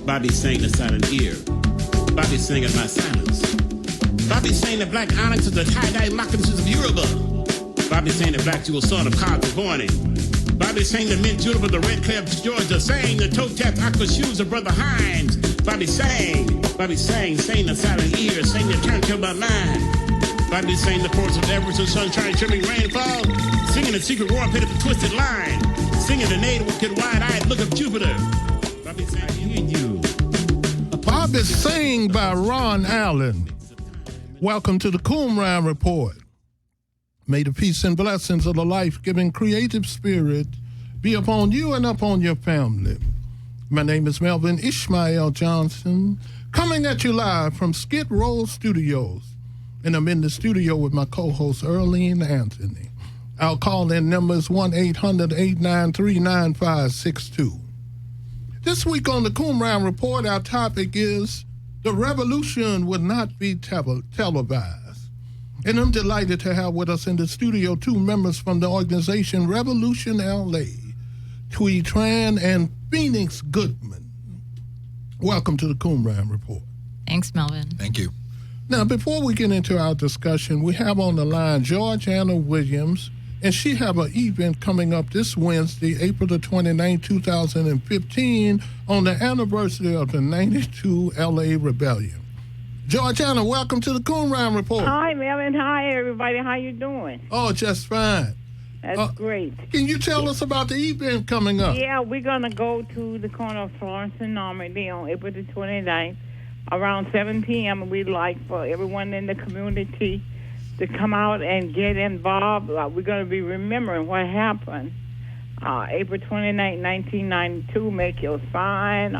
Bobby sang the silent ear. Bobby sang in my silence. Bobby sang the black onyx of the tie-dye moccasins of Yoruba. Bobby sang the black jewel son of Cod Warning. Bobby sang the mint julep of the red cliffs, Georgia. Sang the toe-tapped aqua shoes of Brother Hines. Bobby sang the silent ear, sang the turntable mind. Bobby sang the force of Everest and sunshine, trimming rainfall, singing the secret war pit of the twisted line, singing the native wicked wide-eyed look of Jupiter. Bobby sang, I hear you. Bobby sang by Ron Allen. Welcome to the Qumran Report. May the peace and blessings of the life-giving creative spirit be upon you and upon your family. My name is Melvin Ishmael Johnson, coming at you live from Skid Row Studios. And I'm in the studio with my co-host, Earlene Anthony. Our call-in number is 1-800-893-9562. This week on the Qumran Report, our topic is the revolution would not be televised. And I'm delighted to have with us in the studio two members from the organization Revolution LA, Twee, Tran, and Phoenix Goodman. Welcome to the Qumran Report. Thanks, Melvin. Thank you. Now, before we get into our discussion, we have on the line Georgiana Williams, and she have an event coming up this Wednesday, April the 29th, 2015, on the anniversary of the 92 LA Rebellion. Georgiana, welcome to the Qumran Report. Hi, Melvin. Hi, everybody. How you doing? Oh, just fine. That's great. Can you tell us about the event coming up? Yeah, we're going to go to the corner of Florence and Normandy on April the 29th. Around 7 p.m., we'd like for everyone in the community to come out and get involved. We're going to be remembering what happened April 29, 1992. Make your sign.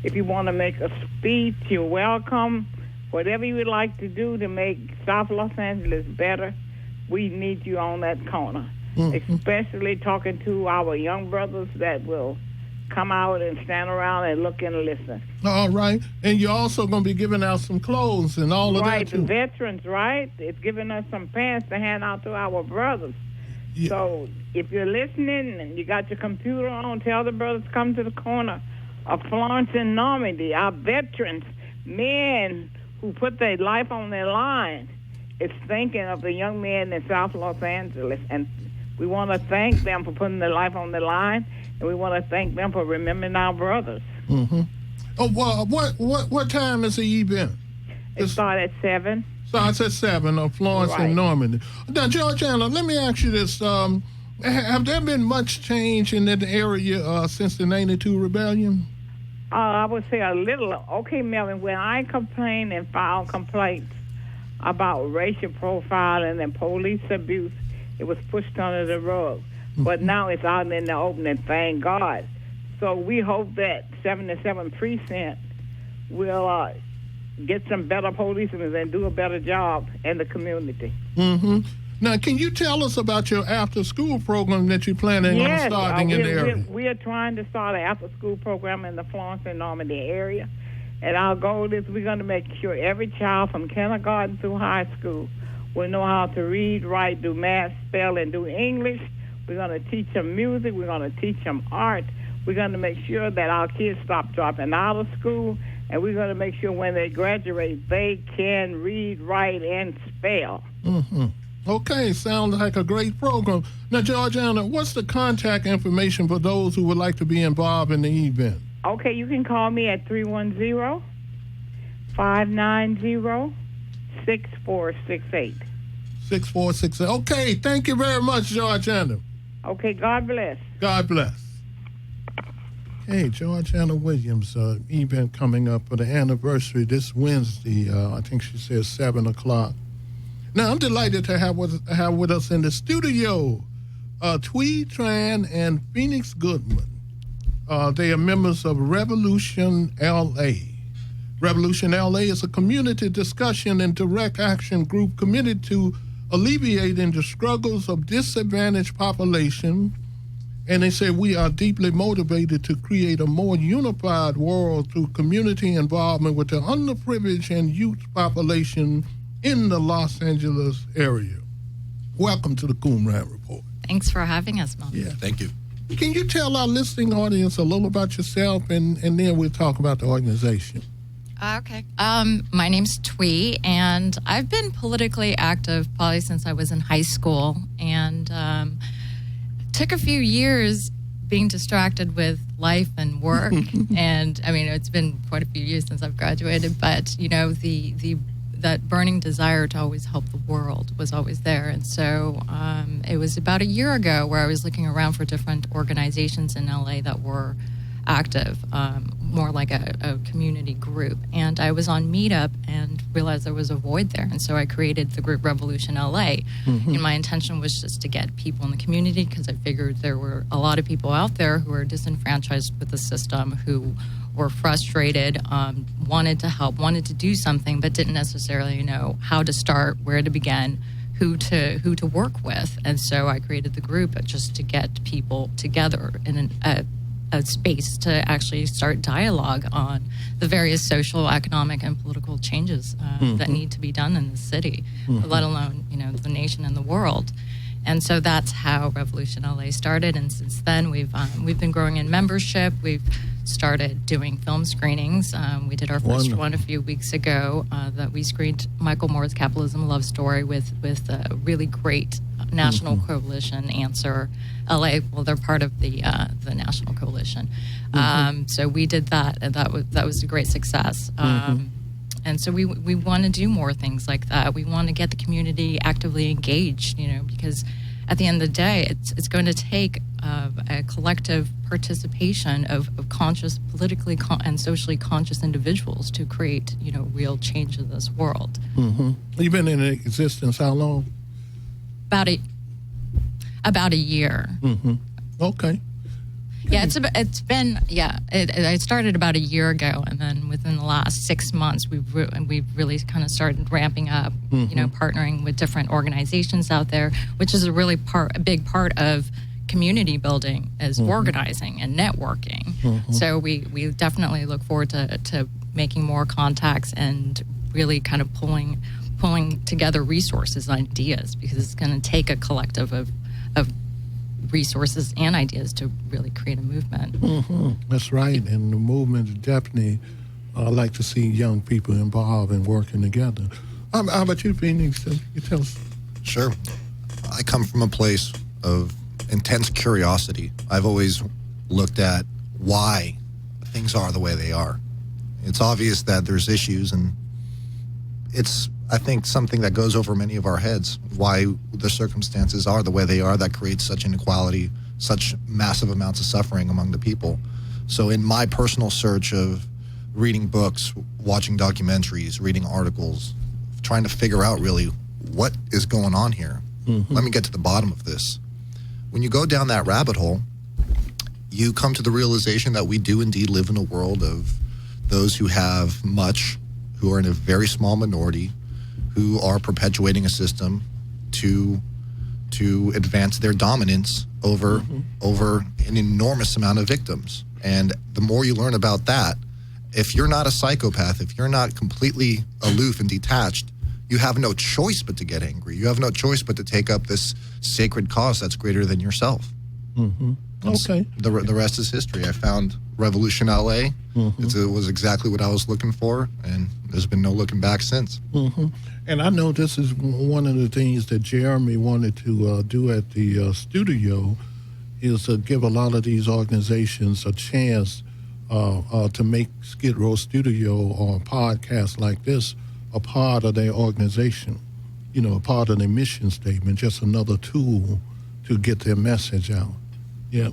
If you want to make a speech, you're welcome. Whatever you would like to do to make South Los Angeles better, we need you on that corner, especially talking to our young brothers that will come out and stand around and look and listen. All right. And you're also going to be giving out some clothes and all of that, Right, too. the veterans, right? It's giving us some pants to hand out to our brothers. Yeah. So if you're listening and you got your computer on, tell the brothers come to the corner of Florence and Normandy. Our veterans, men who put their life on their line, is thinking of the young men in South Los Angeles. And we want to thank them for putting their life on the line. And we want to thank them for remembering our brothers. Mm-hmm. Oh, well, what time is the event? It starts at 7. Starts at 7 on Florence and Normandy. Now, Georgiana, let me ask you this. Have there been much change in that area since the 92 rebellion? I would say a little. Okay, Melvin, when I complain and file complaints about racial profiling and police abuse, it was pushed under the rug. But now it's out in the open, and thank God. So we hope that 77 Precinct will get some better policemen and do a better job in the community. Mm-hmm. Now, can you tell us about your after-school program that you're planning on starting in the area? We are trying to start an after-school program in the Florence and Normandy area. And our goal is we're going to make sure every child from kindergarten through high school will know how to read, write, do math, spell, and do English. We're going to teach them music. We're going to teach them art. We're going to make sure that our kids stop dropping out of school. And we're going to make sure when they graduate, they can read, write, and spell. Mm-hmm. Okay, sounds like a great program. Now, Georgiana, what's the contact information for those who would like to be involved in the event? Okay, you can call me at 310-590-6468. 6468. Okay, thank you very much, Georgiana. Okay, God bless. God bless. Hey, Georgiana Williams, event coming up for the anniversary this Wednesday. I think she says 7 o'clock. Now, I'm delighted to have with us in the studio Twee, Tran, and Phoenix Goodman. They are members of Revolution LA. Revolution LA is a community discussion and direct action group committed to alleviating the struggles of disadvantaged population. And they say we are deeply motivated to create a more unified world through community involvement with the underprivileged and youth population in the Los Angeles area. Welcome to the Qumran Report. Thanks for having us, Mom. Yeah. Thank you. Can you tell our listening audience a little about yourself, and then we'll talk about the organization? Okay. My name's Twee, and I've been politically active probably since I was in high school, and took a few years being distracted with life and work. And I mean, it's been quite a few years since I've graduated, but you know, that burning desire to always help the world was always there. And so it was about a year ago where I was looking around for different organizations in LA that were active, more like a community group. And I was on Meetup and realized there was a void there. And so I created the group Revolution LA. And my intention was just to get people in the community, because I figured there were a lot of people out there who are disenfranchised with the system, who were frustrated, wanted to help, wanted to do something, but didn't necessarily know how to start, where to begin, who to work with. And so I created the group just to get people together in a space to actually start dialogue on the various social, economic, and political changes that need to be done in the city, let alone, you know, the nation and the world. And so that's how Revolution LA started. And since then, we've been growing in membership. We've started doing film screenings. We did our first one a few weeks ago that we screened Michael Moore's Capitalism Love Story with a really great National Coalition Answer LA. Well, they're part of the National Coalition. So we did that, and that was a great success. And so we want to do more things like that. We want to get the community actively engaged, you know, because at the end of the day, it's going to take a collective participation of conscious, politically and socially conscious individuals to create, you know, real change in this world. You've been in existence how long? About a year. Okay. Yeah, it's been it started about a year ago, and then within the last 6 months, we've really kind of started ramping up, you know, partnering with different organizations out there, which is a big part of community building is organizing and networking. So we definitely look forward to making more contacts and really kind of pulling together resources and ideas, because it's going to take a collective of resources and ideas to really create a movement. That's right, and the movement definitely like to see young people involved and working together. How about you, Phoenix? You tell us. Sure. I come from a place of intense curiosity. I've always looked at why things are the way they are. It's obvious that there's issues, and it's, I think, something that goes over many of our heads, why the circumstances are the way they are that creates such inequality, such massive amounts of suffering among the people. So in my personal search of reading books, watching documentaries, reading articles, trying to figure out really what is going on here, let me get to the bottom of this. When you go down that rabbit hole, you come to the realization that we do indeed live in a world of those who have much, who are in a very small minority, who are perpetuating a system to advance their dominance over an enormous amount of victims. And the more you learn about that, if you're not a psychopath, if you're not completely aloof and detached, you have no choice but to get angry. You have no choice but to take up this sacred cause that's greater than yourself. Okay. The rest is history. I found Revolution LA. It was exactly what I was looking for, and there's been no looking back since. And I know this is one of the things that Jeremy wanted to do at the studio, is give a lot of these organizations a chance to make Skid Row Studio or a podcast like this a part of their organization, you know, a part of their mission statement, just another tool to get their message out. Yeah.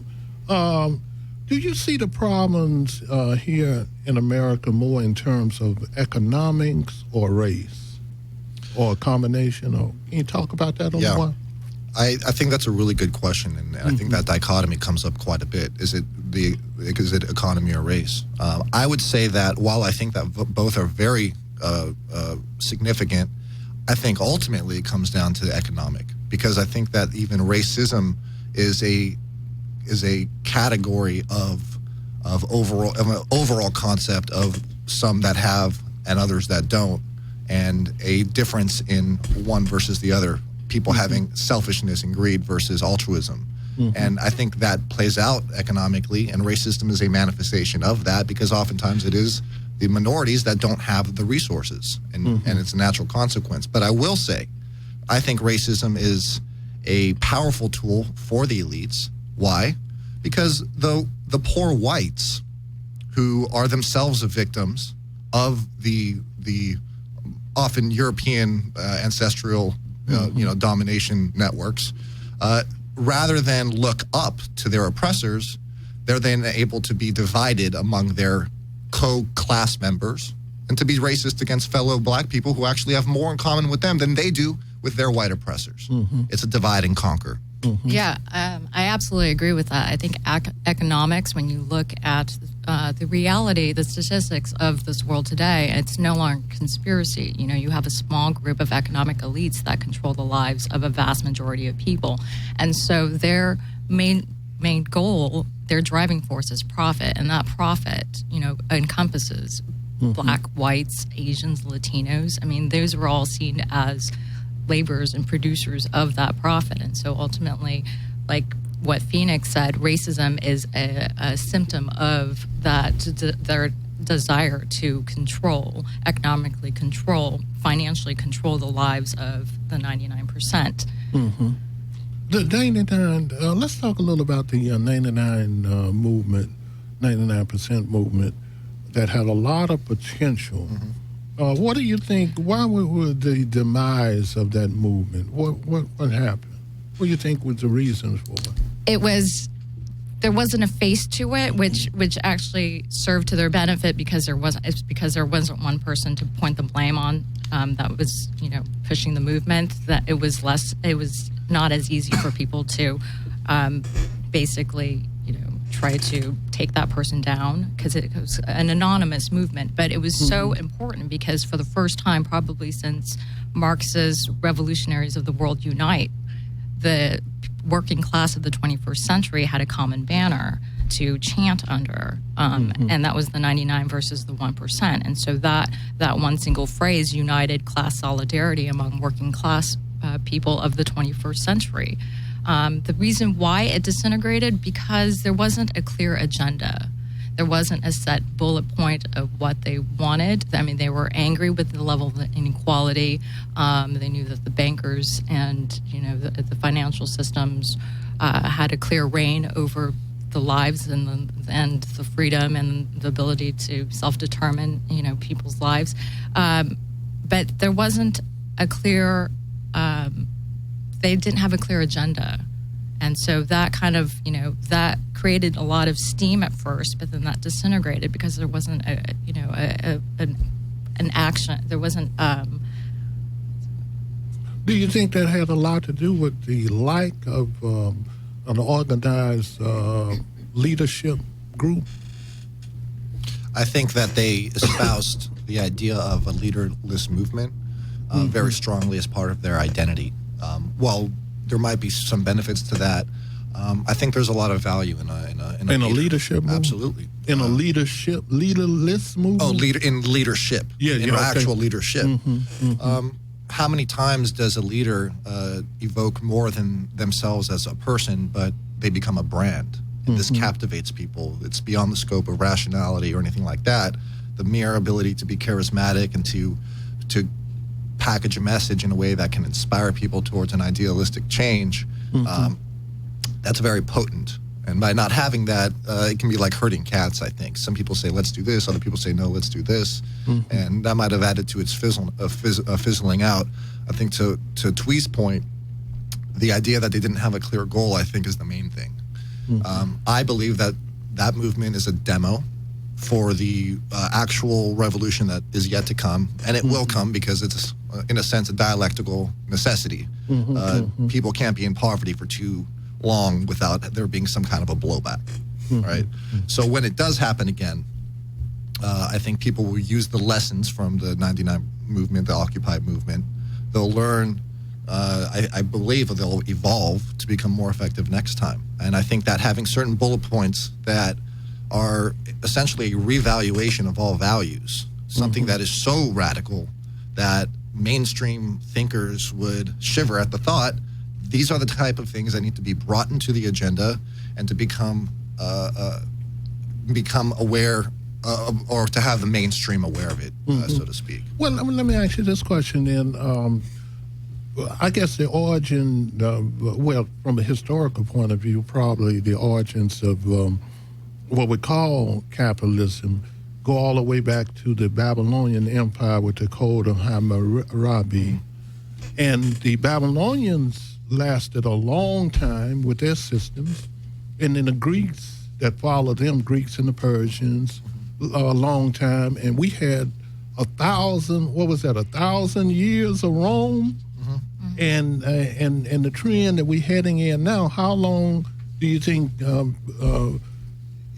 Do you see the problems here in America more in terms of economics or race, or a combination? Or can you talk about that a little while? I think that's a really good question, and I think that dichotomy comes up quite a bit. Is it economy or race? I would say that while I think that both are very significant, I think ultimately it comes down to economic, because I think that even racism is a category of an overall concept of some that have and others that don't, and a difference in one versus the other. People having selfishness and greed versus altruism. And I think that plays out economically, and racism is a manifestation of that, because oftentimes it is the minorities that don't have the resources, and it's a natural consequence. But I will say, I think racism is a powerful tool for the elites. Why? Because the poor whites, who are themselves victims of the often European ancestral domination networks, rather than look up to their oppressors, they're then able to be divided among their co-class members and to be racist against fellow black people who actually have more in common with them than they do with their white oppressors. It's a divide and conquer. Yeah, I absolutely agree with that. I think economics, when you look at the reality, the statistics of this world today, it's no longer conspiracy. You know, you have a small group of economic elites that control the lives of a vast majority of people. And so their main goal, their driving force is profit. And that profit, encompasses Black, whites, Asians, Latinos. I mean, those were all seen as laborers and producers of that profit. And so ultimately, like what Phoenix said, racism is a symptom of that, their desire to control, economically control, financially control the lives of the 99%. The 99, let's talk a little about the 99 movement, 99% movement that had a lot of potential. What do you think? Why was the demise of that movement? What happened? What do you think was the reasons for it? There wasn't a face to it, which actually served to their benefit because there wasn't one person to point the blame on that was pushing the movement. That it was not as easy for people to basically try to take that person down, because it was an anonymous movement. But it was so important because for the first time, probably since Marx's Revolutionaries of the World Unite, the working class of the 21st century had a common banner to chant under, and that was the 99 versus the 1%. And so that one single phrase united class solidarity among working class people of the 21st century. The reason why it disintegrated, because there wasn't a clear agenda. There wasn't a set bullet point of what they wanted. I mean, they were angry with the level of inequality. They knew that the bankers and the financial systems had a clear reign over the lives and the freedom and the ability to self-determine people's lives. But there wasn't a clear. They didn't have a clear agenda. And so that kind of, that created a lot of steam at first, but then that disintegrated because there wasn't an action. There wasn't. Do you think that had a lot to do with the lack of an organized leadership group? I think that they espoused the idea of a leaderless movement very strongly as part of their identity. While there might be some benefits to that, I think there's a lot of value in a leadership movement? Absolutely. In a leaderless movement? Oh, in leadership. Actual leadership. How many times does a leader evoke more than themselves as a person, but they become a brand? And this captivates people. It's beyond the scope of rationality or anything like that. The mere ability to be charismatic and to package a message in a way that can inspire people towards an idealistic change, that's very potent. And by not having that, it can be like herding cats, I think. Some people say, let's do this. Other people say, no, let's do this. And that might have added to its fizzling out. I think to Twee's point, the idea that they didn't have a clear goal, I think, is the main thing. I believe that movement is a demo for the actual revolution that is yet to come. And it will come because it's, in a sense, a dialectical necessity. People can't be in poverty for too long without there being some kind of a blowback, right? So when it does happen again, I think people will use the lessons from the 99 movement, the Occupy movement. They'll learn, I believe they'll evolve to become more effective next time. And I think that having certain bullet points that are essentially a revaluation of all values, something that is so radical that mainstream thinkers would shiver at the thought, these are the type of things that need to be brought into the agenda and to become aware or to have the mainstream aware of it, so to speak. Well, let me ask you this question then. I guess the origin, from a historical point of view, probably the origins of what we call capitalism go all the way back to the Babylonian Empire with the Code of Hammurabi. And the Babylonians lasted a long time with their systems, and then the Greeks that followed them, Greeks and the Persians, a long time, and we had 1,000 years of Rome, and the trend that we're heading in now. How long do you think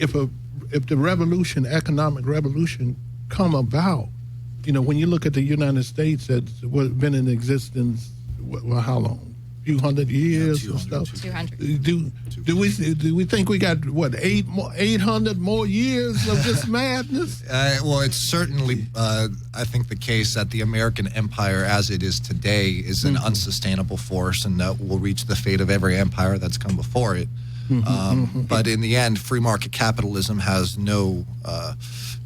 if the revolution, economic revolution, come about? You know, when you look at the United States, that's been in existence, well, how long? Few hundred years and stuff. 200. Do we think we got 800 more years of this madness? Well, it's certainly I think the case that the American empire as it is today is an unsustainable force, and that will reach the fate of every empire that's come before it. But in the end, free market capitalism has no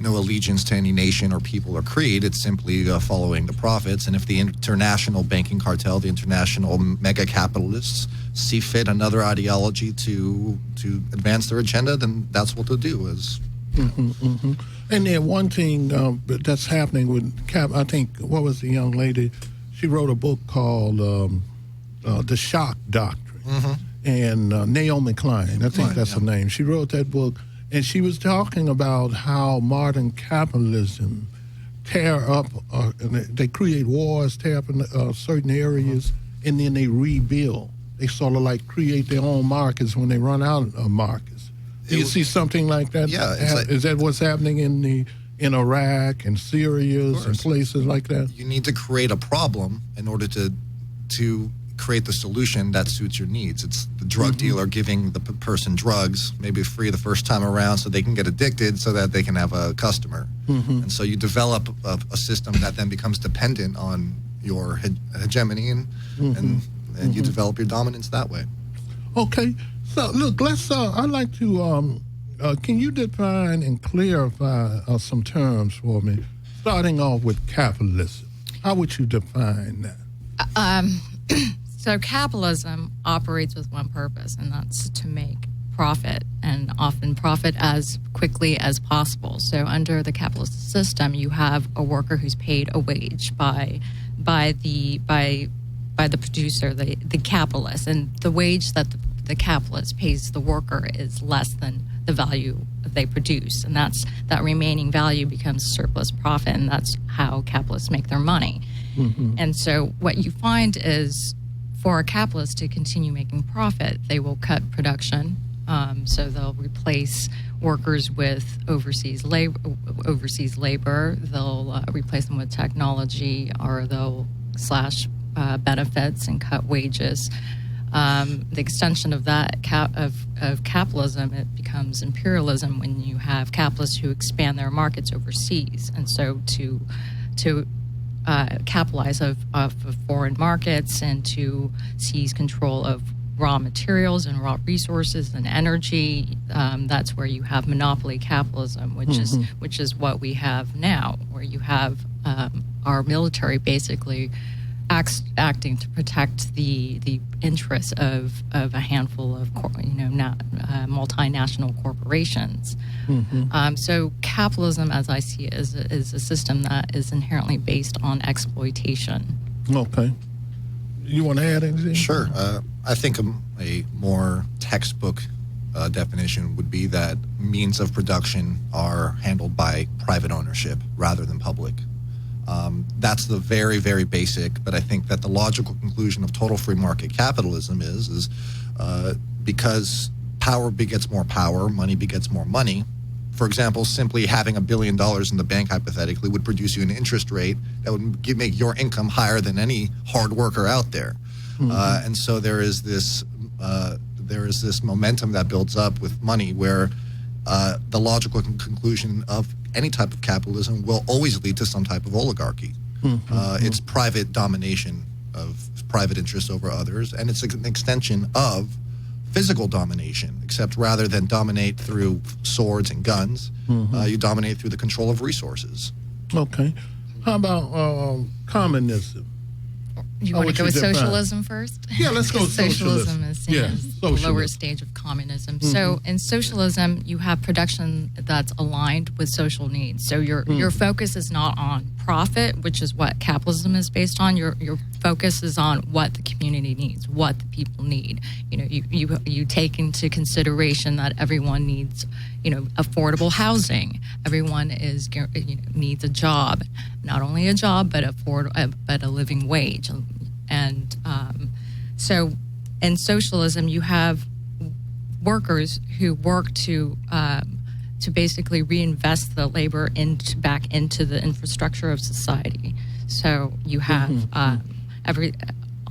allegiance to any nation or people or creed. It's simply following the profits. And if the international banking cartel, the international mega capitalists, see fit another ideology to advance their agenda, then that's what they'll do. And then one thing that's happening with I think, what was the young lady? She wrote a book called The Shock Doctrine. And Naomi Klein, I think that's her name. She wrote that book, and she was talking about how modern capitalism tear up, they create wars, tear up in certain areas, and then they rebuild. They sort of like create their own markets when they run out of markets. Do you see something like that? Yeah. Is that what's happening in Iraq and Syria and places like that? You need to create a problem in order to create the solution that suits your needs. It's the drug dealer giving the person drugs, maybe free the first time around so they can get addicted so that they can have a customer. And so you develop a system that then becomes dependent on your hegemony and you develop your dominance that way. Okay. So, look, I'd like to, can you define and clarify some terms for me, starting off with capitalism? How would you define that? So capitalism operates with one purpose, and that's to make profit, and often profit as quickly as possible. So under the capitalist system, you have a worker who's paid a wage by the producer, the capitalist, and the wage that the capitalist pays the worker is less than the value they produce, and that remaining value becomes surplus profit, and that's how capitalists make their money. And so what you find is, for a capitalist to continue making profit, they will cut production. So they'll replace workers with overseas labor. They'll replace them with technology, or they'll slash benefits and cut wages. The extension of that of capitalism, it becomes imperialism when you have capitalists who expand their markets overseas, and so to capitalize of foreign markets and to seize control of raw materials and raw resources and energy. That's where you have monopoly capitalism, which is what we have now, where you have our military basically acting to protect the interests of a handful of multinational corporations. So capitalism, as I see it, is a system that is inherently based on exploitation. Okay. You want to add anything? Sure. I think a more textbook definition would be that means of production are handled by private ownership rather than public. That's the very, very basic, but I think that the logical conclusion of total free market capitalism is because power begets more power, money begets more money. For example, simply having $1 billion in the bank, hypothetically, would produce you an interest rate that would make your income higher than any hard worker out there. And so there is this momentum that builds up with money where the logical conclusion of any type of capitalism will always lead to some type of oligarchy. It's private domination of private interests over others, and it's an extension of physical domination, except rather than dominate through swords and guns, you dominate through the control of resources. Okay. How about communism? You want to go with socialism first? Yeah, let's go with socialism. Is seen as the lower stage of communism. So in socialism, you have production that's aligned with social needs. So your focus is not on profit, which is what capitalism is based on. Your focus is on what the community needs, what the people need. You know, you take into consideration that everyone needs, affordable housing. Everyone needs a job, not only a job, but but a living wage. And so in socialism, you have workers who work to basically reinvest the labor back into the infrastructure of society. So you have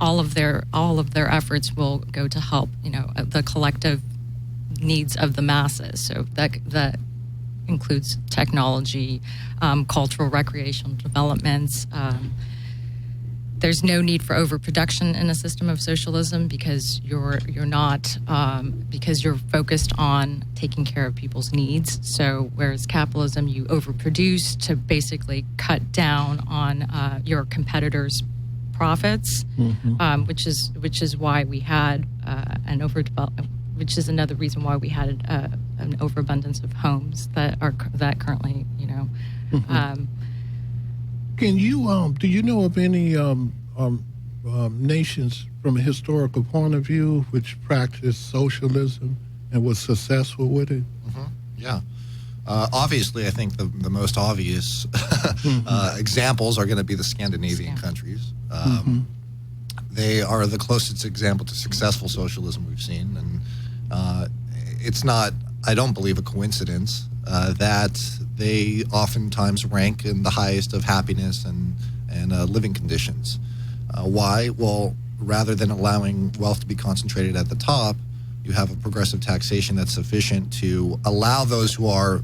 all of their efforts will go to help the collective needs of the masses. So that includes technology, cultural, recreational developments. There's no need for overproduction in a system of socialism because you're focused on taking care of people's needs. So whereas capitalism, you overproduce to basically cut down on your competitors' profits, which is why we had which is another reason why we had an overabundance of homes that currently Can you do you know of any nations from a historical point of view which practiced socialism and was successful with it? Yeah. Obviously, I think the most obvious examples are going to be the Scandinavian countries. They are the closest example to successful socialism we've seen, and it's not, I don't believe, a coincidence that they oftentimes rank in the highest of happiness and living conditions. Why? Well, rather than allowing wealth to be concentrated at the top, you have a progressive taxation that's sufficient to allow those who are,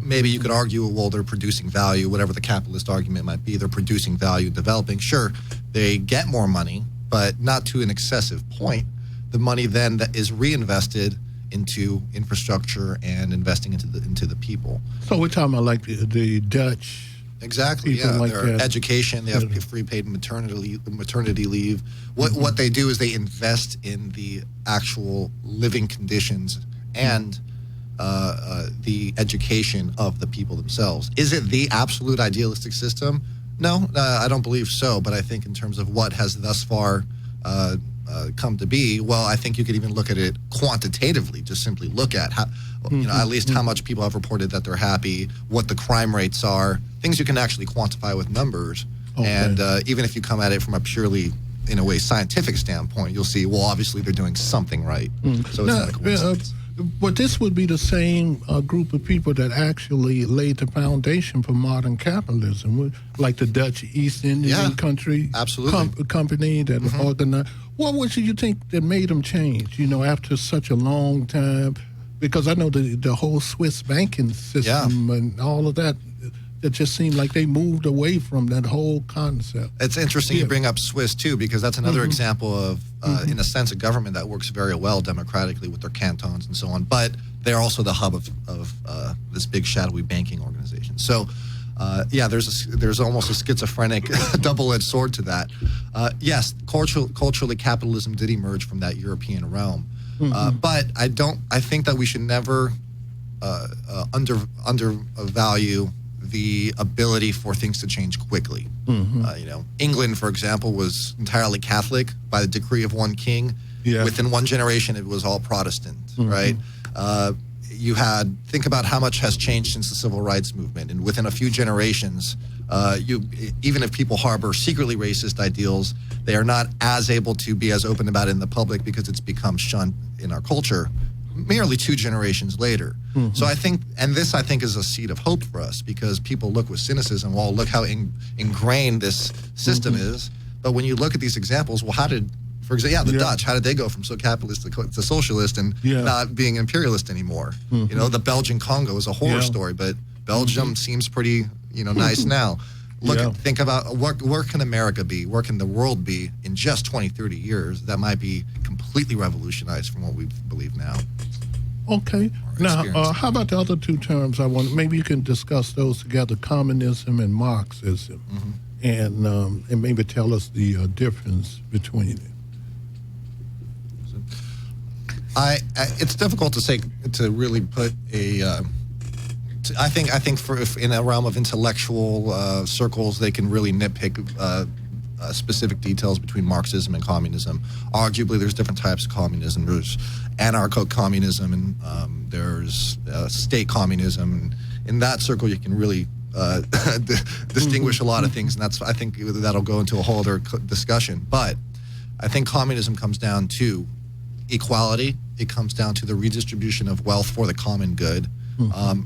maybe you could argue, well, they're producing value, whatever the capitalist argument might be, they're producing value, developing. Sure, they get more money, but not to an excessive point. The money then that is reinvested into infrastructure and investing into the people. So we're talking about like the Dutch. Exactly. Yeah, like their education. They have free paid maternity leave. What they do is they invest in the actual living conditions and the education of the people themselves. Is it the absolute idealistic system? No, I don't believe so. But I think in terms of what has thus far come to be, well, I think you could even look at it quantitatively. Just simply look at how, at least how much people have reported that they're happy, what the crime rates are, things you can actually quantify with numbers. Okay. And even if you come at it from a purely, in a way, scientific standpoint, you'll see, well, obviously they're doing something right. So it's not a coincidence. But this would be the same group of people that actually laid the foundation for modern capitalism, like the Dutch East Indian country company that organized. What was it you think that made them change, after such a long time? Because I know the whole Swiss banking system and all of that, it just seemed like they moved away from that whole concept. It's interesting you bring up Swiss, too, because that's another example of, in a sense, a government that works very well democratically with their cantons and so on. But they're also the hub of this big shadowy banking organization. So, there's almost a schizophrenic double-edged sword to that. Yes, culturally, capitalism did emerge from that European realm. But I think that we should never undervalue the ability for things to change quickly. England, for example, was entirely Catholic by the decree of one king. Within one generation, it was all Protestant, right? Think about how much has changed since the civil rights movement. And within a few generations, even if people harbor secretly racist ideals, they are not as able to be as open about it in the public because it's become shunned in our culture merely 2 generations later. So I think is a seed of hope for us, because people look with cynicism, well, look how ingrained this system is. But when you look at these examples, well, for example, the Dutch, how did they go from so capitalist to socialist and not being imperialist anymore? The Belgian Congo is a horror story, but Belgium seems pretty, nice now. Think about where can America be? Where can the world be in just 20, 30 years? That might be completely revolutionized from what we believe now. Okay. Now, how about the other two terms? Maybe you can discuss those together: communism and Marxism, and maybe tell us the difference between it. It's difficult to say, to really put a. I think if in a realm of intellectual circles, they can really nitpick specific details between Marxism and communism. Arguably, there's different types of communism. There's anarcho-communism, and there's state communism. And in that circle, you can really distinguish a lot of things, and I think that'll go into a whole other discussion. But I think communism comes down to equality. It comes down to the redistribution of wealth for the common good.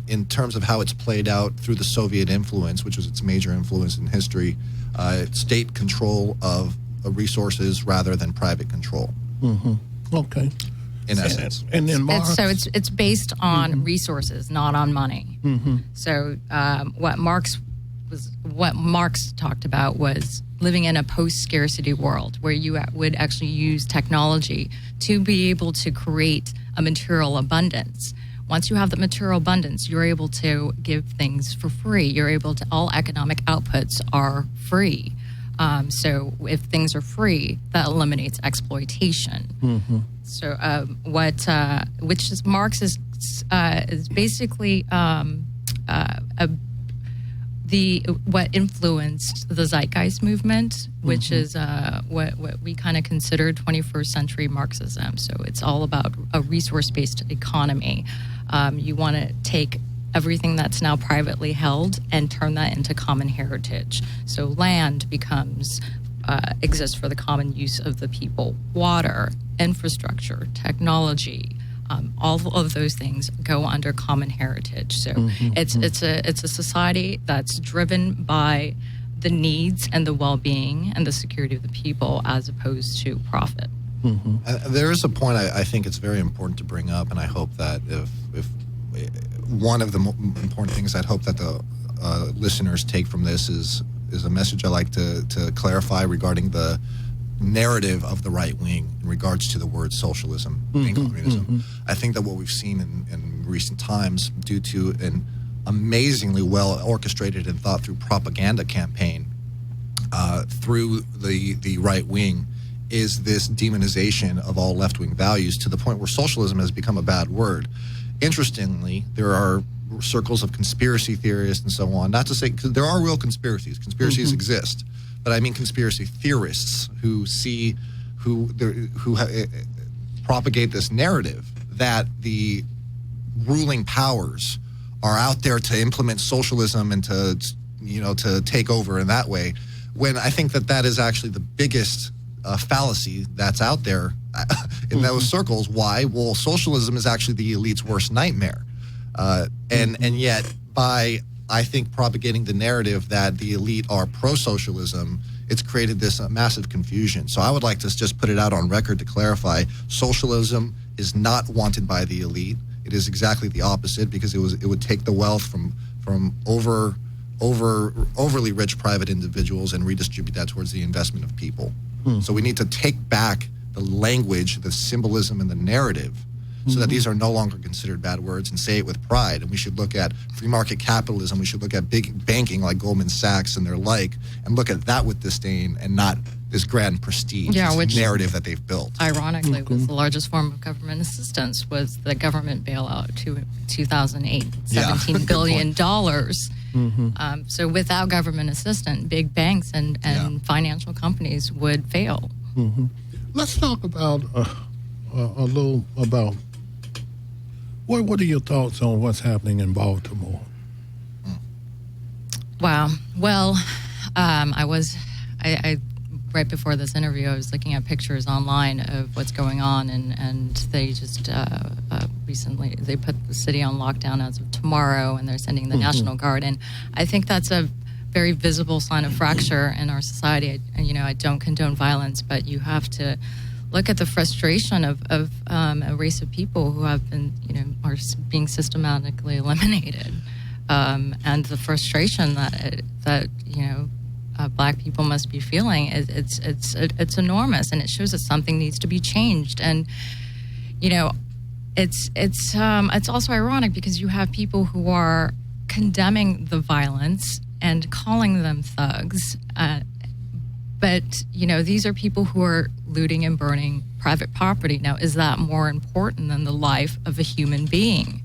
In terms of how it's played out through the Soviet influence, which was its major influence in history, state control of resources rather than private control. Okay. In essence. And then Marx. It's based on resources, not on money. So what Marx talked about was living in a post-scarcity world where you would actually use technology to be able to create a material abundance. Once you have the material abundance, you're able to give things for free. All economic outputs are free. So if things are free, that eliminates exploitation. So Marx is basically what influenced the Zeitgeist movement, which is what we kind of consider 21st century Marxism. So it's all about a resource-based economy. You want to take everything that's now privately held and turn that into common heritage. So land exists for the common use of the people. Water, infrastructure, technology, all of those things go under common heritage. So it's a society that's driven by the needs and the well-being and the security of the people as opposed to profit. There is a point I think it's very important to bring up, and I hope that if one of the important things I'd hope that the listeners take from this is a message I like to clarify regarding the narrative of the right wing in regards to the word socialism and communism. I think that what we've seen in recent times, due to an amazingly well orchestrated and thought through propaganda campaign through the right wing, is this demonization of all left-wing values to the point where socialism has become a bad word. Interestingly, there are circles of conspiracy theorists and so on, not to say, because there are real conspiracies exist, but I mean conspiracy theorists who propagate this narrative that the ruling powers are out there to implement socialism and to take over in that way, when I think that is actually the biggest fallacy that's out there in those circles. Why? Well, socialism is actually the elite's worst nightmare. And yet, by, I think, propagating the narrative that the elite are pro-socialism, it's created this massive confusion. So I would like to just put it out on record to clarify, socialism is not wanted by the elite. It is exactly the opposite, because it would take the wealth from overly rich private individuals and redistribute that towards the investment of people. So we need to take back the language, the symbolism, and the narrative, so that these are no longer considered bad words, and say it with pride. And we should look at free market capitalism. We should look at big banking like Goldman Sachs and their like, and look at that with disdain, and not this grand prestige narrative that they've built. Ironically, was the largest form of government assistance was the government bailout to 2008, $17 billion. So without government assistance, big banks and financial companies would fail. Let's talk about a little about what are your thoughts on what's happening in Baltimore? Wow. Well, I right before this interview, I was looking at pictures online of what's going on, and they just recently they put the city on lockdown as of tomorrow, and they're sending the National Guard. And I think that's a very visible sign of fracture in our society. I don't condone violence, but you have to look at the frustration of a race of people who have been, are being systematically eliminated. and the frustration that Black people must be feeling. It's enormous, and it shows that something needs to be changed. And it's also ironic because you have people who are condemning the violence and calling them thugs, but these are people who are looting and burning private property. Now, is that more important than the life of a human being?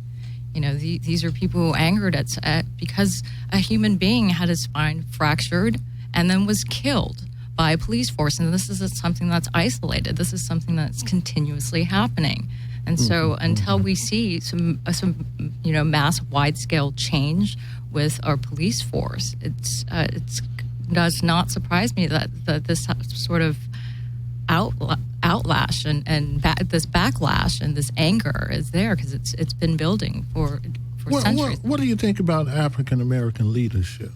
These are people who angered at because a human being had his spine fractured and then was killed by a police force. And this isn't something that's isolated. This is something that's continuously happening. And so until we see some mass wide-scale change with our police force, it does not surprise me that this sort of outlash and this backlash and this anger is there, because it's been building for centuries. What do you think about African American leadership?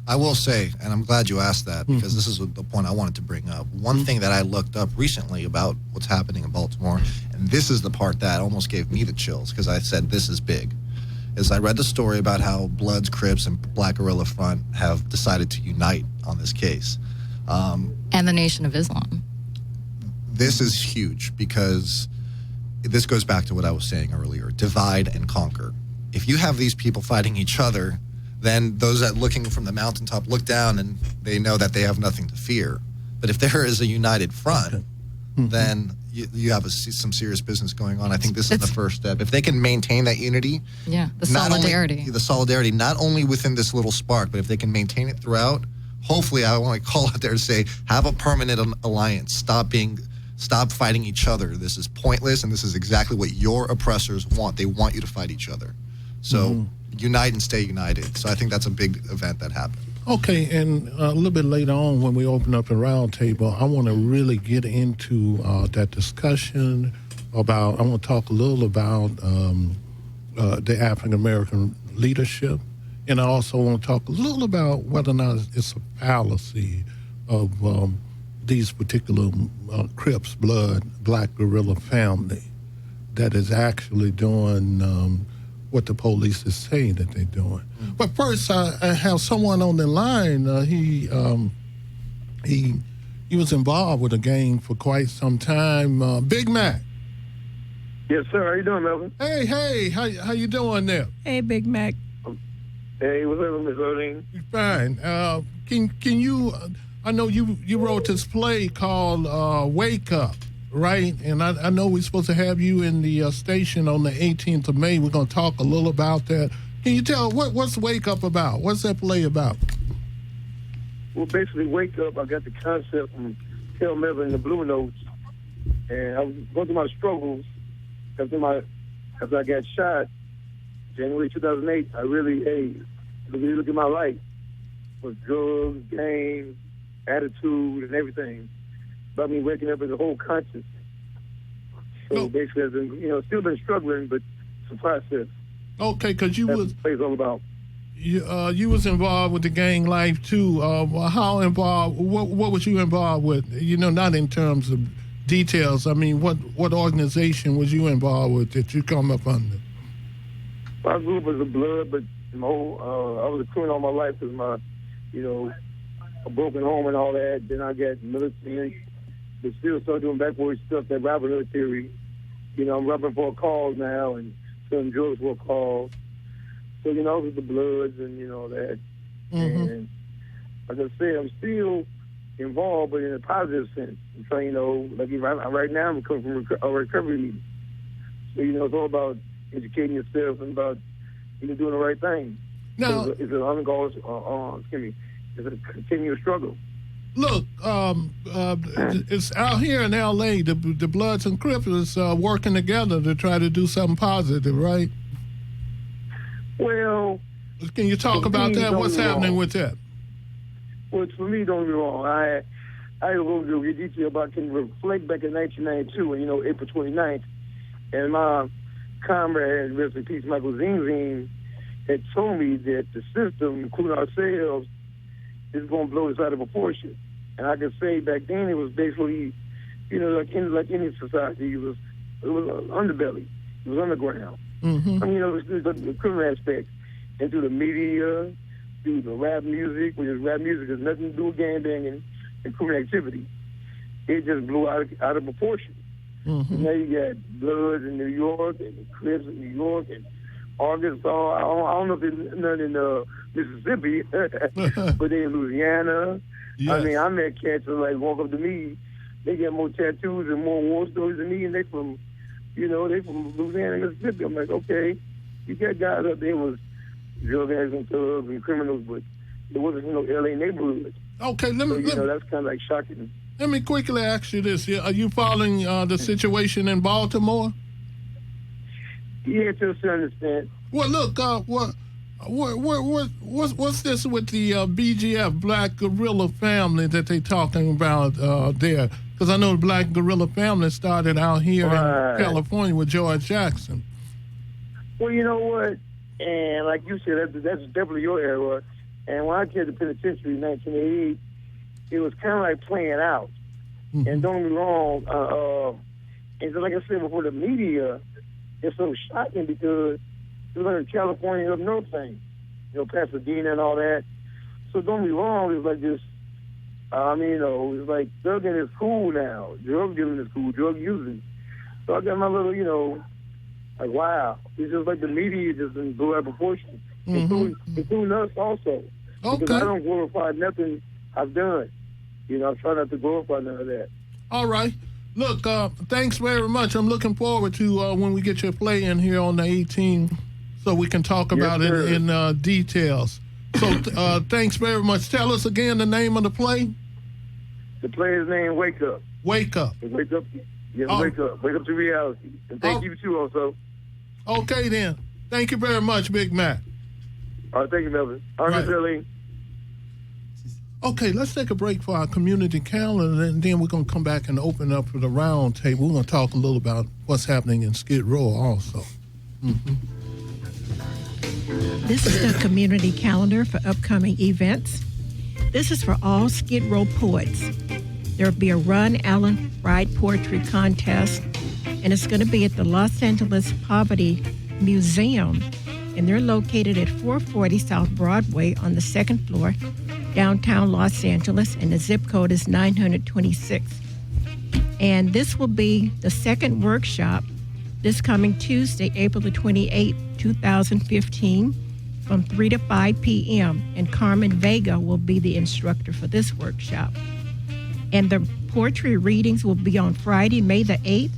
I will say, and I'm glad you asked that, because this is the point I wanted to bring up. One thing that I looked up recently about what's happening in Baltimore, and this is the part that almost gave me the chills, because I said this is big, is I read the story about how Bloods, Crips, and Black Guerrilla Front have decided to unite on this case. And the Nation of Islam. This is huge, because this goes back to what I was saying earlier, divide and conquer. If you have these people fighting each other, then those that looking from the mountaintop look down and they know that they have nothing to fear. But if there is a united front, then you have some serious business going on. I think this is the first step. If they can maintain that unity, the solidarity. Not only within this little spark, but if they can maintain it throughout, hopefully, I want to call out there to say, have a permanent alliance. Stop fighting each other. This is pointless, and this is exactly what your oppressors want. They want you to fight each other. So unite and stay united. So I think that's a big event that happened. Okay, and a little bit later on when we open up the round table, I want to really get into that discussion about, I want to talk a little about the African American leadership, and I also want to talk a little about whether or not it's a fallacy of these particular Crips, Blood, Black Guerrilla family that is actually doing what the police is saying that they're doing. But first, I have someone on the line. He was involved with a gang for quite some time. Big Mac. Yes, sir. How you doing, Melvin? Hey, how you doing there? Hey, Big Mac. Hey, what's up, Miss Oding? Fine. Can you? I know you wrote this play called Wake Up, right? And I know we're supposed to have you in the station on the 18th of May. We're going to talk a little about that. Can you tell what's Wake Up about? What's that play about? Well, basically, Wake Up, I got the concept from Melvin and the Blue Notes, and I was going through my struggles after I got shot, January 2008. I really look at my life with drugs, gangs, attitude, and everything. About me waking up as a whole conscious. So basically, I've been, still been struggling, but it's a process. Okay, because you That's what the play's all about. You was involved with the gang life too. How involved? What was you involved with? Not in terms of details. I mean, what organization was you involved with that you come up under? I grew up as a Blood, but I was a criminal all my life because my, a broken home and all that. Then I got military, but still started doing backwards stuff that robbing military. I'm robbing for a cause now and selling drugs for a cause. So, I was with the Bloods and, that. Mm-hmm. And like I said, I'm still involved, but in a positive sense. I'm trying, right now I'm coming from a recovery meeting. So, it's all about educating yourself and about, doing the right thing. Now, it's an ongoing, it's a continuous struggle. Look, it's out here in L.A., the Bloods and Crips is working together to try to do something positive, right? Well, can you talk about that? What's happening with that? Well, for me, don't be wrong. I will go into detail about can reflect back in 1992, and April 29th, and my comrade, rest in peace, Michael Zing, had told me that the system, including ourselves, is going to blow this out of proportion. And I could say back then it was basically, like any society, it was an underbelly, it was underground. Mm-hmm. I mean, it was the criminal aspect. into the media, through the rap music, which is rap music has nothing to do with gangbanging and criminal activity. It just blew out of proportion. Mm-hmm. Now you got Bloods in New York and Crips in New York and Arkansas. I don't know if there's none in Mississippi, but they in Louisiana. Yes. I mean, I met cats that like walk up to me. They got more tattoos and more war stories than me, and they from Louisiana and Mississippi. I'm like, okay, you got guys up there was drug addicts and thugs and criminals, but there wasn't no LA neighborhood. Okay, that's kind of like shocking. Let me quickly ask you this: are you following the situation in Baltimore? Yeah, to a certain extent. Well, look, what's this with the BGF Black Guerrilla Family that they talking about there? Because I know the Black Guerrilla Family started out here in California with George Jackson. Well, you know what? And like you said, that's definitely your era. And when I came to the penitentiary in 1988, it was kind of like playing out. Mm-hmm. And don't get me wrong, and so like I said before, the media is so shocking because you learn California up north thing, Pasadena and all that. So don't get me wrong, it's like this. It's like thugging is cool now. Drug dealing is cool. Drug using. So I got my little, like wow. It's just like the media just blew out of proportion, including us also. Okay. Because I don't glorify nothing I've done. I try not to glorify none of that. All right. Look, thanks very much. I'm looking forward to when we get your play in here on the 18th so we can talk about it in details. So thanks very much. Tell us again the name of the play. The play is named Wake Up. Wake Up. Wake Up. Yes, Wake Up. Wake up to reality. And thank you, too, also. Okay, then. Thank you very much, Big Mac. All right, thank you, Melvin. All right, Miss Eileen. Okay, let's take a break for our community calendar, and then we're going to come back and open up for the round table. We're going to talk a little about what's happening in Skid Row also. Mm-hmm. This is the community calendar for upcoming events. This is for all Skid Row poets. There will be a Ron Allen Fried Poetry Contest, and it's going to be at the Los Angeles Poverty Museum, and they're located at 440 South Broadway on the second floor, downtown Los Angeles, and the zip code is 926. And this will be the second workshop this coming Tuesday, April the 28th, 2015, from 3 to 5 p.m. And Carmen Vega will be the instructor for this workshop. And the poetry readings will be on Friday, May the 8th,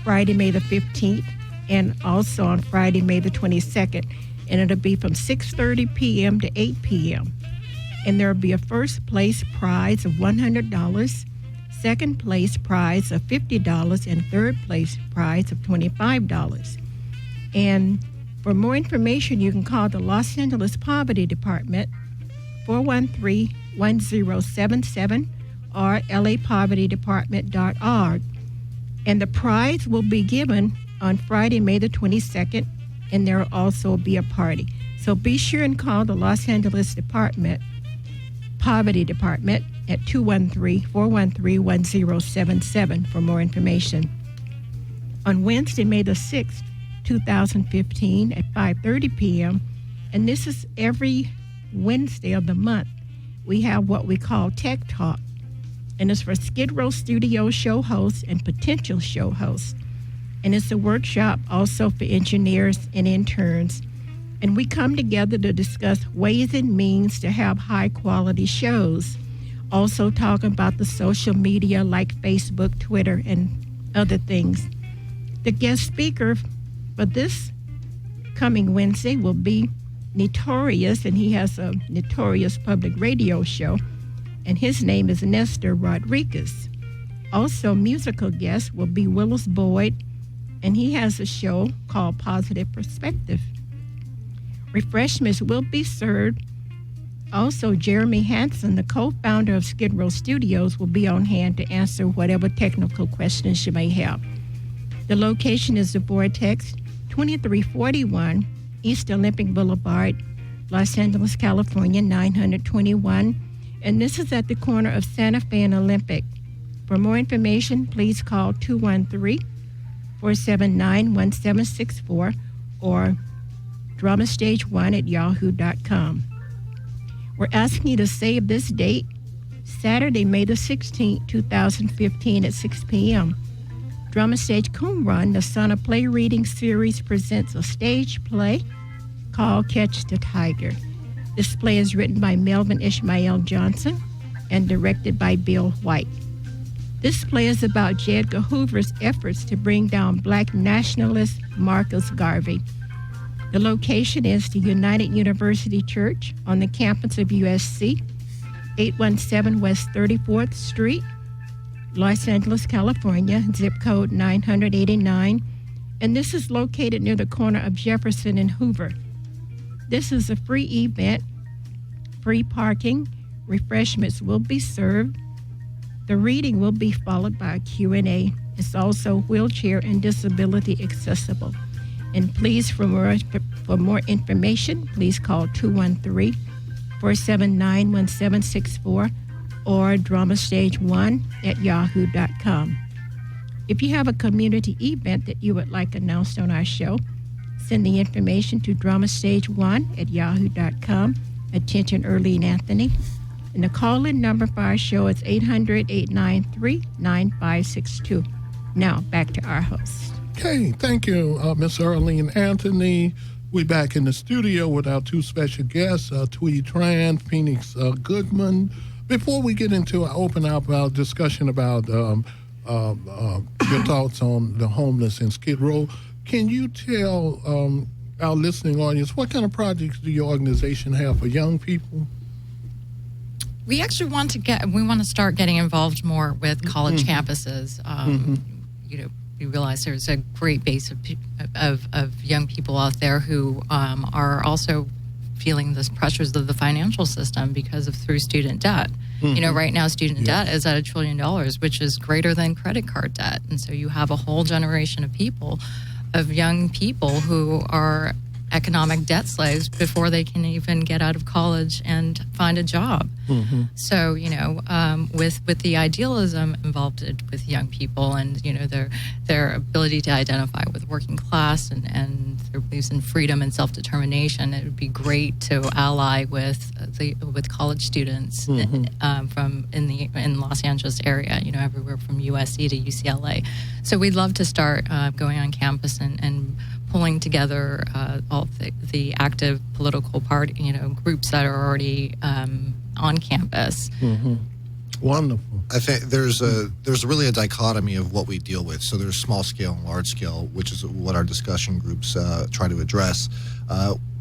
Friday, May the 15th, and also on Friday, May the 22nd. And it'll be from 6:30 p.m. to 8 p.m. And there will be a first place prize of $100, second place prize of $50, and third place prize of $25. And for more information, you can call the Los Angeles Poverty Department, 413-1077, or lapovertydepartment.org. And the prize will be given on Friday, May the 22nd, and there will also be a party. So be sure and call the Los Angeles Poverty Department at 213-413-1077 for more information. On Wednesday, May the 6th, 2015 at 5:30 p.m., and this is every Wednesday of the month, we have what we call Tech Talk, and it's for Skid Row studio show hosts and potential show hosts. And it's a workshop also for engineers and interns. And we come together to discuss ways and means to have high-quality shows. Also talking about the social media like Facebook, Twitter, and other things. The guest speaker for this coming Wednesday will be Notorious, and he has a Notorious public radio show, and his name is Nestor Rodriguez. Also, musical guest will be Willis Boyd, and he has a show called Positive Perspective. Refreshments will be served. Also, Jeremy Hansen, the co-founder of Skid Row Studios, will be on hand to answer whatever technical questions you may have. The location is the Vortex, 2341 East Olympic Boulevard, Los Angeles, California, 921. And this is at the corner of Santa Fe and Olympic. For more information, please call 213-479-1764 or dramastage1@yahoo.com. We're asking you to save this date, Saturday, May the 16th, 2015 at 6 p.m. Drama Stage Qumran, the Son of Play Reading Series, presents a stage play called Catch the Tiger. This play is written by Melvin Ishmael Johnson and directed by Bill White. This play is about J. Edgar Hoover's efforts to bring down black nationalist Marcus Garvey. The location is the United University Church on the campus of USC, 817 West 34th Street, Los Angeles, California, zip code 989, and this is located near the corner of Jefferson and Hoover. This is a free event, free parking, refreshments will be served. The reading will be followed by a Q&A. It's also wheelchair and disability accessible. And please, for more information, please call 213-479-1764 or dramastage1@yahoo.com. If you have a community event that you would like announced on our show, send the information to dramastage1@yahoo.com. Attention, Earlene Anthony. And the call-in number for our show is 800-893-9562. Now, back to our host. Okay, thank you, Miss Earlene Anthony. We're back in the studio with our two special guests, Twee Tran, Phoenix Goodman. Before we get into open up our discussion about your thoughts on the homeless in Skid Row, can you tell our listening audience what kind of projects do your organization have for young people? We actually want to start getting involved more with college campuses. You know, we realize there's a great base of young people out there who are also feeling the pressures of the financial system because of through student debt. You know, right now student debt is at $1 trillion, which is greater than credit card debt. And so you have a whole generation of young people who are economic debt slaves before they can even get out of college and find a job. So, you know, with the idealism involved with young people and, you know, their ability to identify with working class and their beliefs in freedom and self-determination, it would be great to ally with college students in Los Angeles area, you know, everywhere from USC to UCLA. So we'd love to start going on campus and pulling together all the active political party, you know, groups that are already on campus. Wonderful. I think there's really a dichotomy of what we deal with. So there's small scale and large scale, which is what our discussion groups try to address.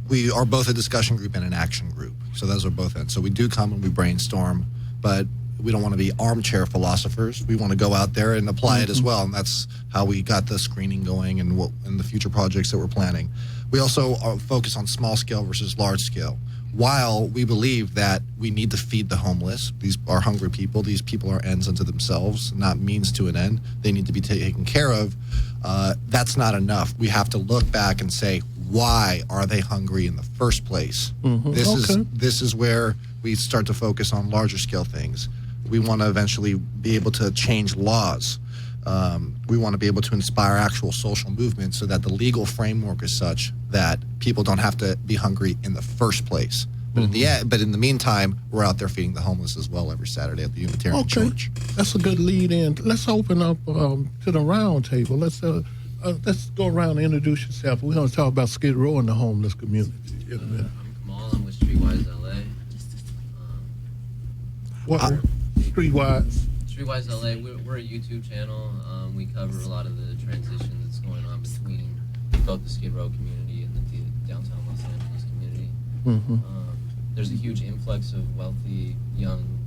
We are both a discussion group and an action group. So those are both ends. So we do come and we brainstorm, but we don't want to be armchair philosophers. We want to go out there and apply it as well, and that's how we got the screening going and the future projects that we're planning. We also focus on small scale versus large scale. While we believe that we need to feed the homeless, these are hungry people. These people are ends unto themselves, not means to an end. They need to be taken care of. That's not enough. We have to look back and say, why are they hungry in the first place? This is where we start to focus on larger scale things. We want to eventually be able to change laws. We want to be able to inspire actual social movements so that the legal framework is such that people don't have to be hungry in the first place. But in the meantime, we're out there feeding the homeless as well every Saturday at the Unitarian Church. That's a good lead in. Let's open up to the round table. Let's go around and introduce yourself. We're going to talk about Skid Row and the homeless community. I'm Kamal. I'm with Streetwise LA. Streetwise? Streetwise LA, we're a YouTube channel. We cover a lot of the transition that's going on between both the Skid Row community and the downtown Los Angeles community. There's a huge influx of wealthy young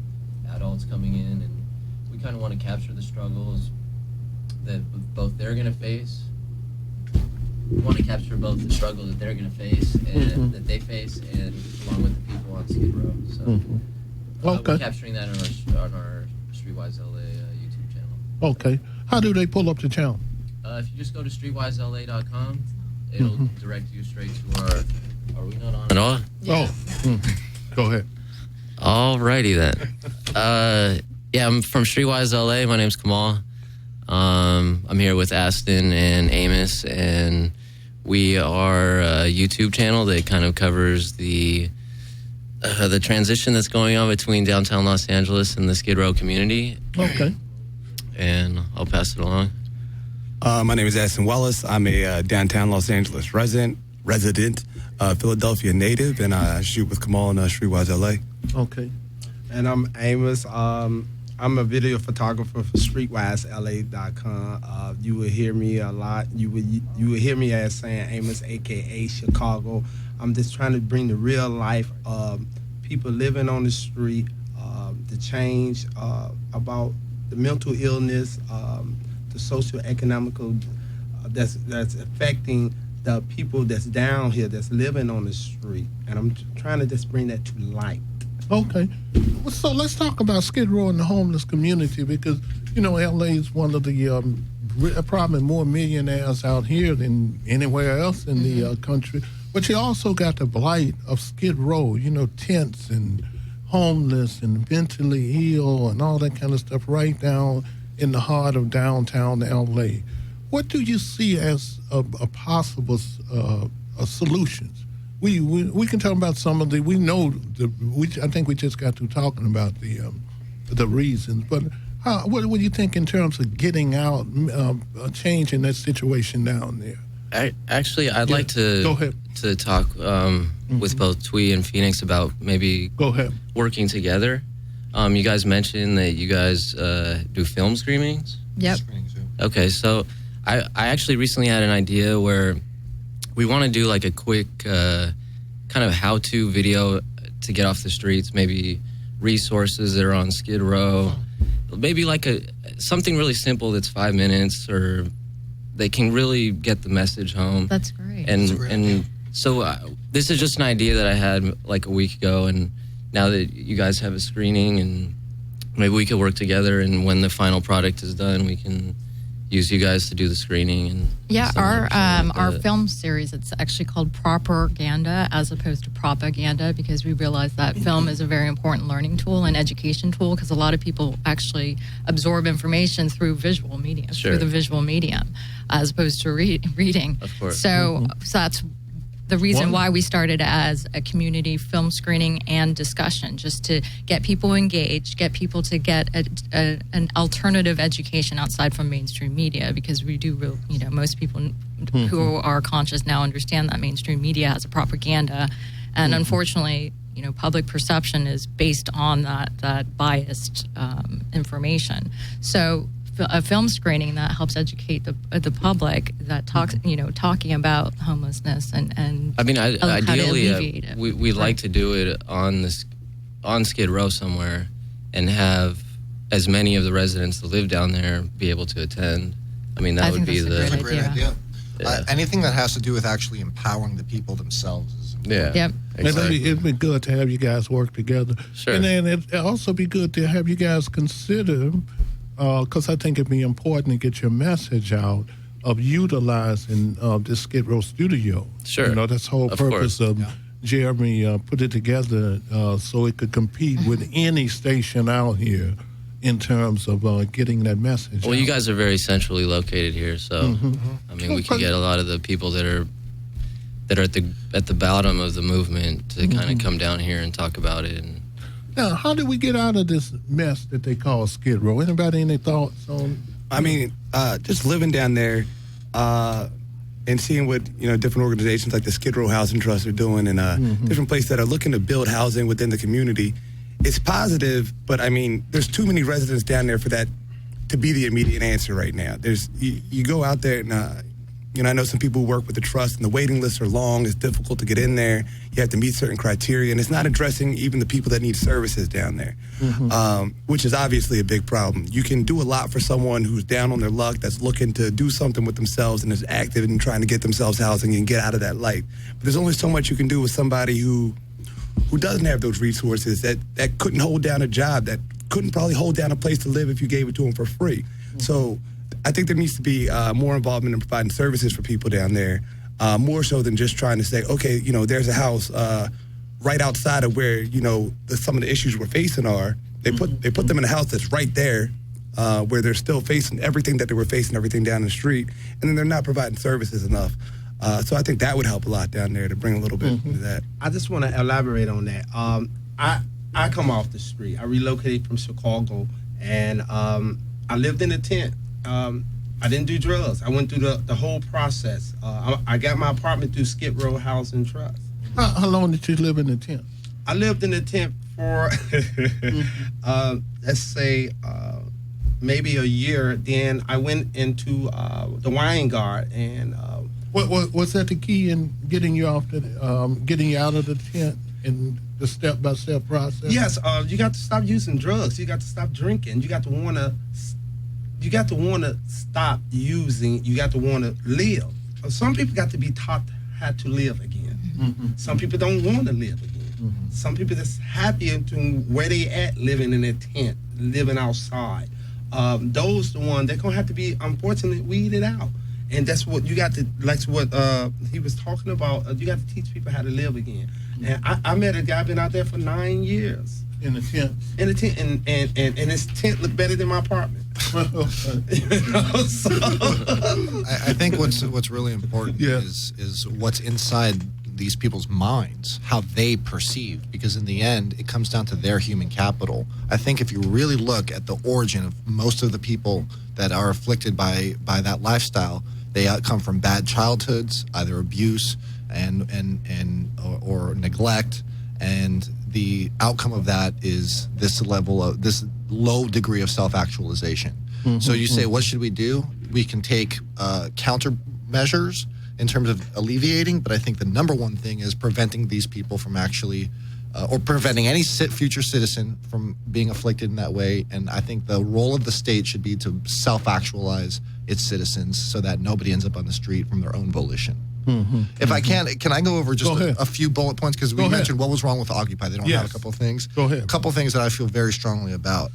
adults coming in, and we kind of want to capture the struggles that both they're going to face. We want to capture both the struggle that they're going to face and that they face, and along with the people on Skid Row. So we're capturing that on our Streetwise LA YouTube channel. Okay. How do they pull up the channel? If you just go to streetwisela.com, it'll direct you straight to our. Are we not on at all? Yeah. Go ahead. Alrighty then. I'm from Streetwise LA. My name's Kamal. I'm here with Aston and Amos, and We are a YouTube channel that kind of covers the transition that's going on between downtown Los Angeles and the Skid Row community. Okay. And I'll pass it along. My name is Aston Wallace. I'm a downtown Los Angeles resident, Philadelphia native, and I shoot with Kamal in Streetwise LA. Okay. And I'm Amos. I'm a video photographer for StreetwiseLA.com. You will hear me a lot. You will hear me as saying Amos, a.k.a. Chicago. I'm just trying to bring the real life of people living on the street, the change about the mental illness, the socio-economical that's affecting the people that's down here, that's living on the street. And I'm trying to just bring that to light. Okay. So let's talk about Skid Row and the homeless community, because, you know, LA is one of the probably more millionaires out here than anywhere else in the country. But you also got the blight of Skid Row, you know, tents and homeless and mentally ill and all that kind of stuff right down in the heart of downtown LA. What do you see as a possible solutions? We can talk about some of the, I think we just got through talking about the reasons, but what do you think in terms of getting out, changing that situation down there? I'd like to go ahead. To talk with both Twee and Phoenix about maybe working together. You guys mentioned that you guys do film screenings. Yep. Okay, so I actually recently had an idea where we want to do like a quick kind of how-to video to get off the streets, maybe resources that are on Skid Row, maybe like something really simple that's 5 minutes, or they can really get the message home. That's great. And so this is just an idea that I had like a week ago, and now that you guys have a screening, and maybe we could work together, and when the final product is done, we can use you guys to do the screening. And our film series, it's actually called Propaganda as opposed to propaganda, because we realize that film is a very important learning tool and education tool, because a lot of people actually absorb information through visual medium, through the visual medium, as opposed to reading. Of course. So that's the reason why we started as a community film screening and discussion, just to get people engaged, get people to get an alternative education outside from mainstream media, because we do, most people who are conscious now understand that mainstream media has a propaganda, and unfortunately, public perception is based on that biased information. So a film screening that helps educate the public, that talks, talking about homelessness and I mean, how to ideally, alleviate it. we'd like to do it on Skid Row somewhere, and have as many of the residents that live down there be able to attend. I mean, that would be a great idea. Anything that has to do with actually empowering the people themselves is important. Yep. Exactly. It'd be good to have you guys work together. Sure. And then it'd also be good to have you guys consider, because I think it'd be important to get your message out of utilizing this Skid Row studio. Sure. That's the whole purpose of Jeremy put it together so it could compete with any station out here in terms of getting that message Well, out. you guys are very centrally located here, so I mean, we could get a lot of the people that are at the bottom of the movement to kind of come down here and talk about it. And now, how do we get out of this mess that they call Skid Row? Anybody any thoughts on? I mean, just living down there and seeing what different organizations like the Skid Row Housing Trust are doing, and different places that are looking to build housing within the community. It's positive, but I mean, there's too many residents down there for that to be the immediate answer right now. You go out there and I know some people who work with the trust, and the waiting lists are long. It's difficult to get in there. You have to meet certain criteria, and it's not addressing even the people that need services down there, which is obviously a big problem. You can do a lot for someone who's down on their luck, that's looking to do something with themselves and is active in trying to get themselves housing and get out of that light. But there's only so much you can do with somebody who doesn't have those resources, that couldn't hold down a job, that couldn't probably hold down a place to live if you gave it to them for free. So I think there needs to be more involvement in providing services for people down there, more so than just trying to say, okay, there's a house right outside of where some of the issues we're facing are. They put them in a house that's right there, where they're still facing everything that they were facing, everything down the street, and then they're not providing services enough. So I think that would help a lot down there to bring a little bit into that. I just want to elaborate on that. I come off the street. I relocated from Chicago, and I lived in a tent. I didn't do drugs. I went through the whole process. I got my apartment through Skid Row Housing Trust. How long did you live in the tent? I lived in the tent for, let's say, maybe a year. Then I went into the wine guard, and was that the key in getting you out of the tent and the step-by-step process? Yes, you got to stop using drugs. You got to stop drinking. You got to want to stop using. You got to want to live. Some people got to be taught how to live again. Some people don't want to live again. Some people just happy into where they at, living in a tent, living outside. Those the ones they're gonna have to be, unfortunately, weeded out. And that's what you got to, like what he was talking about. You got to teach people how to live again. And I met a guy, been out there for 9 years. In the tent? In the tent, and his tent looked better than my apartment. I think what's really important is what's inside these people's minds, how they perceive, because in the end, it comes down to their human capital. I think if you really look at the origin of most of the people that are afflicted by that lifestyle, they come from bad childhoods, either abuse or neglect, and the outcome of that is this low degree of self-actualization. So you say, what should we do? We can take countermeasures in terms of alleviating, but I think the number one thing is preventing these people from actually, or preventing any future citizen from being afflicted in that way. And I think the role of the state should be to self-actualize its citizens so that nobody ends up on the street from their own volition. If I can I go over just a few bullet points? Because we mentioned what was wrong with Occupy. They don't have a couple of things. Go ahead. A couple of things that I feel very strongly about.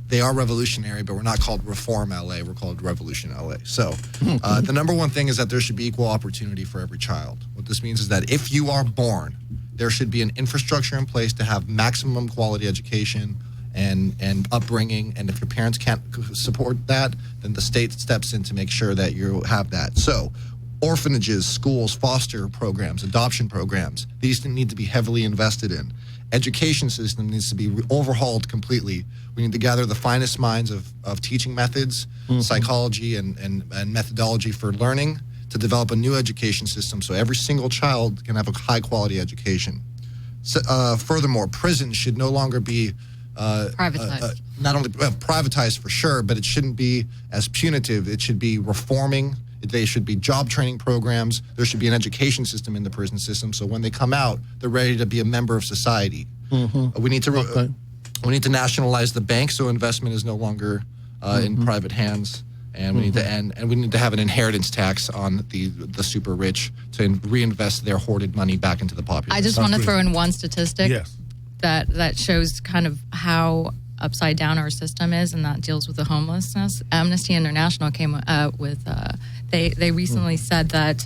They are revolutionary, but we're not called Reform LA. We're called Revolution LA. So the number one thing is that there should be equal opportunity for every child. What this means is that if you are born, there should be an infrastructure in place to have maximum quality education and upbringing. And if your parents can't support that, then the state steps in to make sure that you have that. So orphanages, schools, foster programs, adoption programs, these need to be heavily invested in. Education system needs to be overhauled completely. We need to gather the finest minds of teaching methods, psychology, and methodology for learning to develop a new education system so every single child can have a high-quality education. So, furthermore, prisons should no longer be privatized. Not only privatized for sure, but it shouldn't be as punitive. It should be reforming. They should be job training programs. There should be an education system in the prison system, so when they come out, they're ready to be a member of society. We need to nationalize the bank so investment is no longer in private hands, and we need to we need to have an inheritance tax on the super rich to reinvest their hoarded money back into the populace. I just want to throw in one statistic that shows kind of how upside down our system is, and that deals with the homelessness. Amnesty International came with they recently said that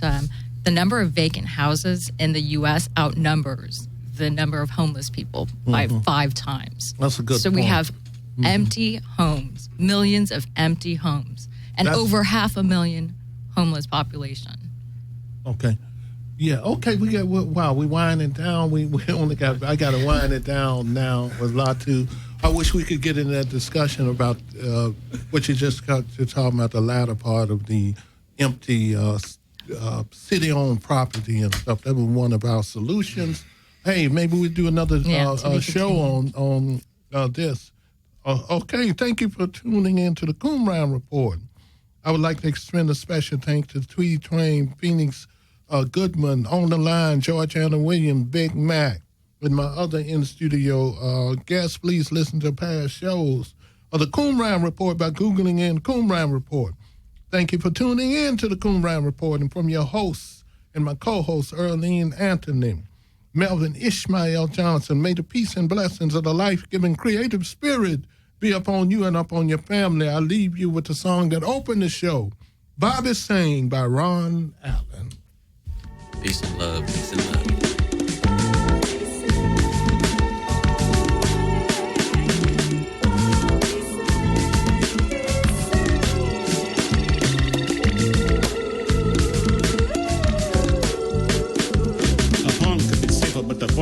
the number of vacant houses in the U.S. outnumbers the number of homeless people by 5 times. That's a good So point. we have empty homes, millions of empty homes, and over 500,000 homeless population. Okay. Yeah, okay, we winding down. I got to wind it down now with Latu. I wish we could get into that discussion about what you just got to talking about, the latter part of the empty city-owned property and stuff. That was one of our solutions. Hey, maybe we do another show on this. Okay, thank you for tuning in to the Qumran Report. I would like to extend a special thanks to Twee, Tran, Phoenix, Goodman, on the line, Georgiana Williams, Big Mac. With my other in-studio guests, please listen to past shows of the Qumran Report by Googling in Qumran Report. Thank you for tuning in to the Qumran Report, and from your hosts and my co-host, Earlene Anthony, Melvin Ishmael Johnson, may the peace and blessings of the life-giving creative spirit be upon you and upon your family. I leave you with the song that opened the show, Bobby Sang by Ron Allen. Peace and love, peace and love.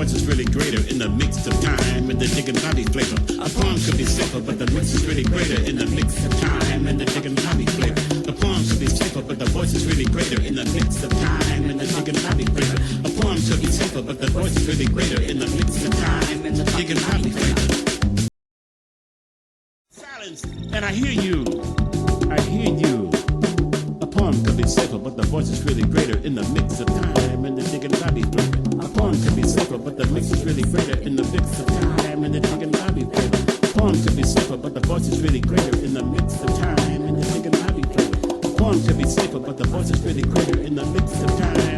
voice is really greater in the mix of time and the digging body flavor. A poem could be safer, but the voice is really greater in the mix of time and the digging body flavor. A poem could be safer, but the voice is really greater in the mix of time and the digging body flavor. A poem could be safer, but the voice is really greater in the mix of time and the digging body flavor. Silence, and I hear you. I hear you. A poem could be safer, but the voice is really greater in the mix of time and the digging body flavor. A poem could be safer, but the mix is really greater in the mix of time and the digging body flavor. A poem could be safer, but the voice is really greater in the mix of time and the digging body flavor. A poem could be safer, but the voice is really greater in the mix of time